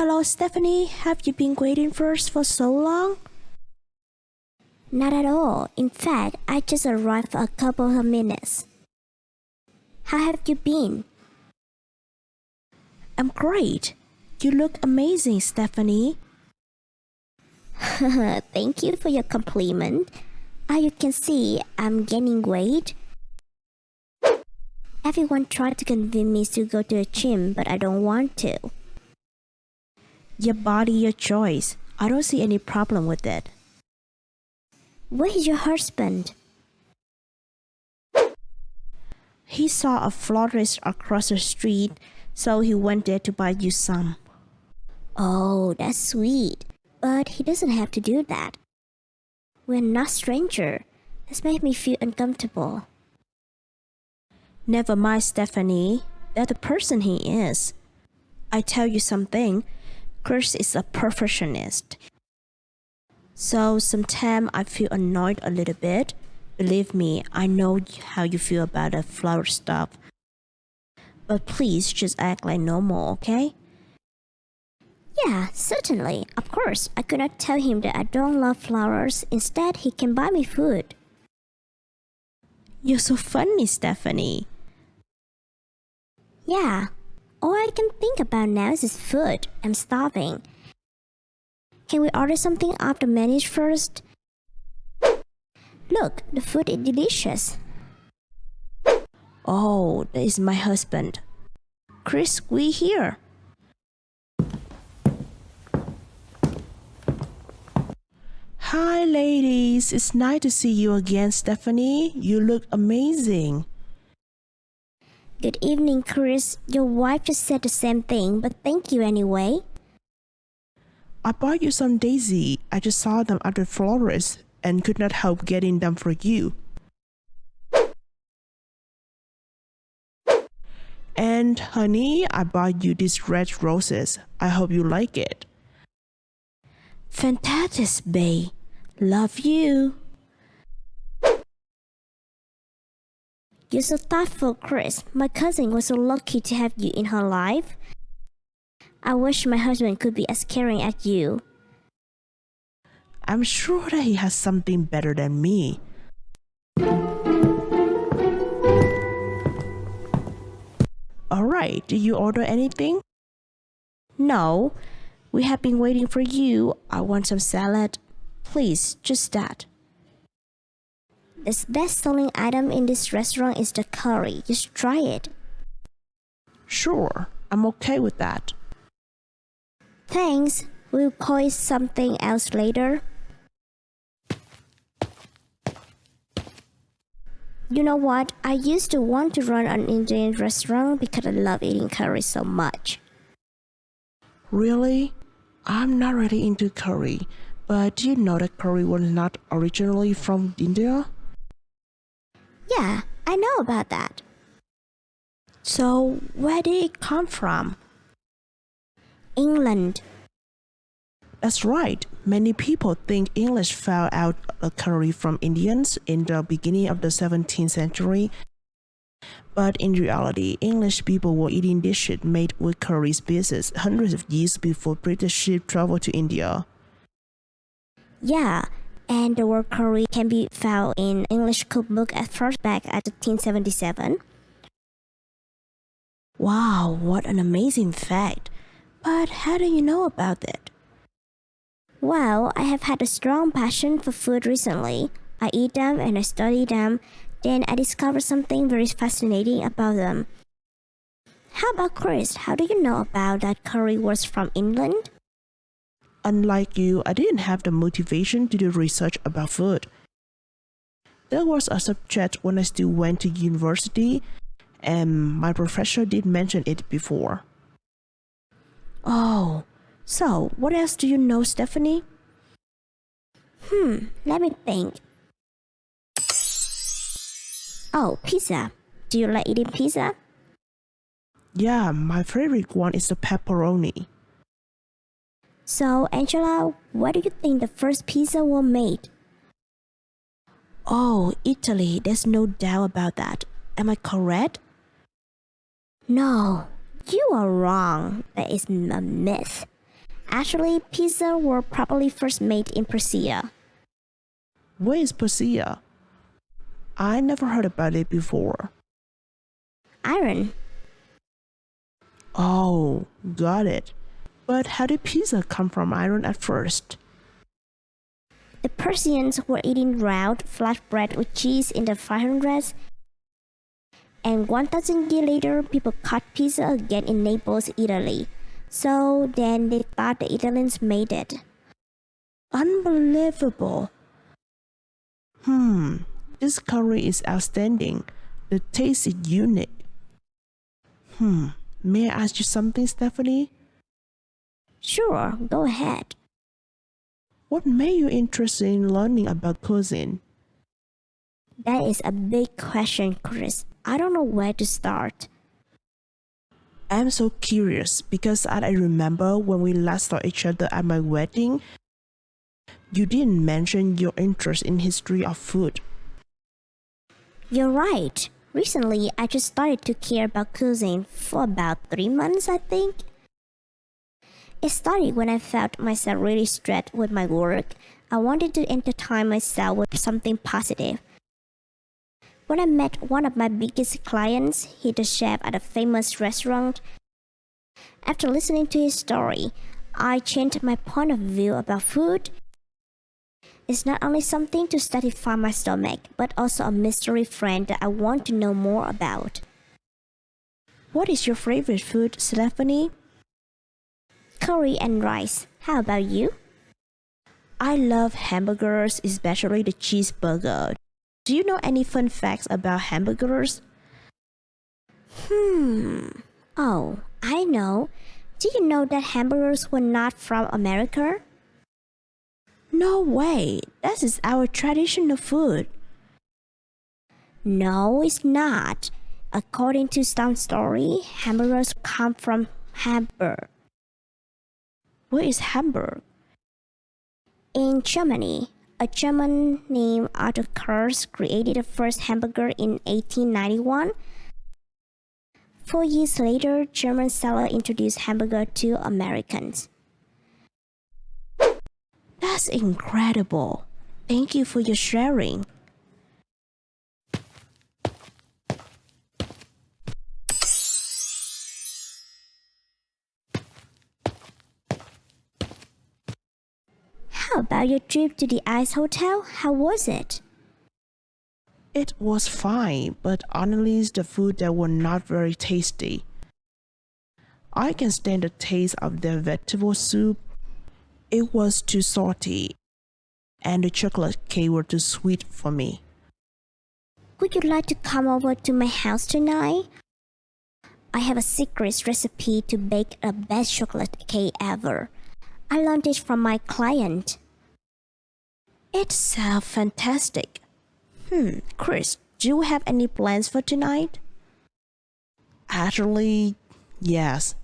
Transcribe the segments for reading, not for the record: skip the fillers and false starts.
Hello, Stephanie. Have you been waiting for us for so long? Not at all. In fact, I just arrived for a couple of minutes. How have you been? I'm great. You look amazing, Stephanie. Thank you for your compliment. As you can see, I'm gaining weight. Everyone tried to convince me to go to the gym, but I don't want to. Your body, your choice. I don't see any problem with it. Where is your husband? He saw a florist across the street, so he went there to buy you some. Oh, that's sweet. But he doesn't have to do that. We're not strangers. This makes me feel uncomfortable. Never mind, Stephanie. That's the person he is. I tell you something, Chris is a perfectionist. So sometimes I feel annoyed a little bit. Believe me, I know how you feel about the flower stuff. But please just act like normal, okay? Yeah, certainly. Of course, I could not tell him that I don't love flowers. Instead, he can buy me food. You're so funny, Stephanie. Yeah, all I can think about now is food. I'm starving. Can we order something off the menu first? Look, the food is delicious. Oh, that is my husband. Chris, we here. Hi, ladies. It's nice to see you again, Stephanie. You look amazing. Good evening, Chris. Your wife just said the same thing, but thank you anyway. I bought you some daisy. I just saw them at the florist and could not help getting them for you. And honey, I bought you these red roses. I hope you like it. Fantastic, babe. Love you. You're so thoughtful, Chris. My cousin was so lucky to have you in her life. I wish my husband could be as caring as you. I'm sure that he has something better than me. Alright, did you order anything? No, we have been waiting for you. I want some salad. Please, just that. The best-selling item in this restaurant is the curry. Just try it. Sure, I'm okay with that. Thanks. We'll call it something else later. You know what? I used to want to run an Indian restaurant because I love eating curry so much. Really? I'm not really into curry, but do you know that curry was not originally from India? Yeah, I know about that. So, where did it come from? England. That's right. Many people think English fell out of curry from Indians in the beginning of the 17th century. But in reality, English people were eating dishes made with curry species hundreds of years before British ships traveled to India. Yeah, and the word curry can be found in English cookbook at first back at 1877. Wow, what an amazing fact. But how do you know about it? Well, I have had a strong passion for food recently. I eat them and I study them. Then I discovered something very fascinating about them. How about Chris? How do you know about that curry was from England? Unlike you, I didn't have the motivation to do research about food. That was a subject when I still went to university, and my professor did mention it before. Oh, so what else do you know, Stephanie? Let me think. Oh, pizza. Do you like eating pizza? Yeah, my favorite one is the pepperoni. So, Angela, where do you think the first pizza was made? Oh, Italy, there's no doubt about that. Am I correct? No, you are wrong. That is a myth. Actually, pizza were probably first made in Persia. Where is Persia? I never heard about it before. Iran. Oh, got it. But how did pizza come from Iran at first? The Persians were eating round, flat bread with cheese in the 500s, and 1000 years later, people cut pizza again in Naples, Italy. So then they thought the Italians made it. Unbelievable. This curry is outstanding. The taste is unique. May I ask you something, Stephanie? Sure, go ahead. What made you interested in learning about cuisine? That is a big question, Chris. I don't know where to start. I'm so curious because I remember when we last saw each other at my wedding, you didn't mention your interest in history of food. You're right. Recently, I just started to care about cuisine for about 3 months, I think. It started when I felt myself really stressed with my work. I wanted to entertain myself with something positive. When I met one of my biggest clients, he's the chef at a famous restaurant. After listening to his story, I changed my point of view about food. It's not only something to satisfy my stomach, but also a mystery friend that I want to know more about. What is your favorite food, Stephanie? Curry and rice. How about you? I love hamburgers, especially the cheeseburger. Do you know any fun facts about hamburgers? Oh, I know. Do you know that hamburgers were not from America? No way. That is our traditional food. No, it's not. According to some story, hamburgers come from Hamburg. Where is Hamburg? In Germany, a German named Otto Kurz created the first hamburger in 1891. 4 years later, German seller introduced hamburger to Americans. That's incredible. Thank you for your sharing. How about your trip to the Ice Hotel? How was it? It was fine, but honestly, the food there were not very tasty. I can stand the taste of their vegetable soup. It was too salty, and the chocolate cake were too sweet for me. Would you like to come over to my house tonight? I have a secret recipe to bake the best chocolate cake ever. I learned it from my client. It sounds fantastic. Chris, do you have any plans for tonight? Actually, yes.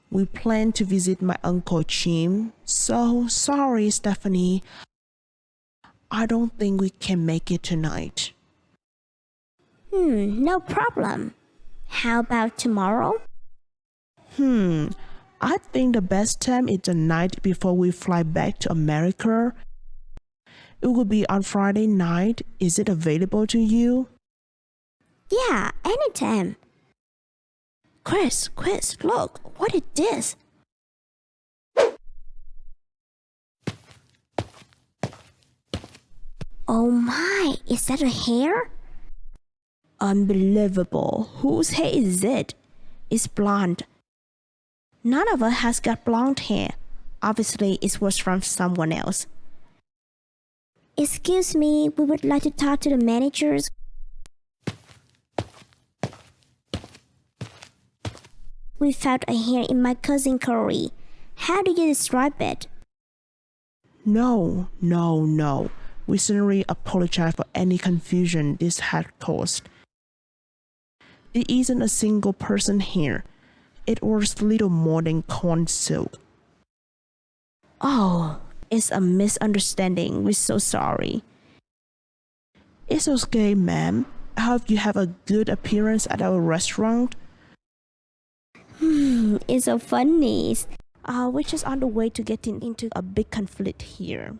We plan to visit my Uncle Jim. So sorry, Stephanie. I don't think we can make it tonight. No problem. How about tomorrow? I think the best time is the night before we fly back to America. It will be on Friday night. Is it available to you? Yeah, anytime. Chris, look, what is this? Oh my, is that a hair? Unbelievable. Whose hair is it? It's blonde. None of us has got blonde hair. Obviously, it was from someone else. Excuse me, we would like to talk to the managers. We found a hair in my cousin curry. How do you describe it? No. We sincerely apologize for any confusion this had caused. It isn't a single person here. It was little more than corn silk. Oh, it's a misunderstanding. We're so sorry. It's okay, ma'am. I hope you have a good appearance at our restaurant. It's so funny. We're just on the way to getting into a big conflict here.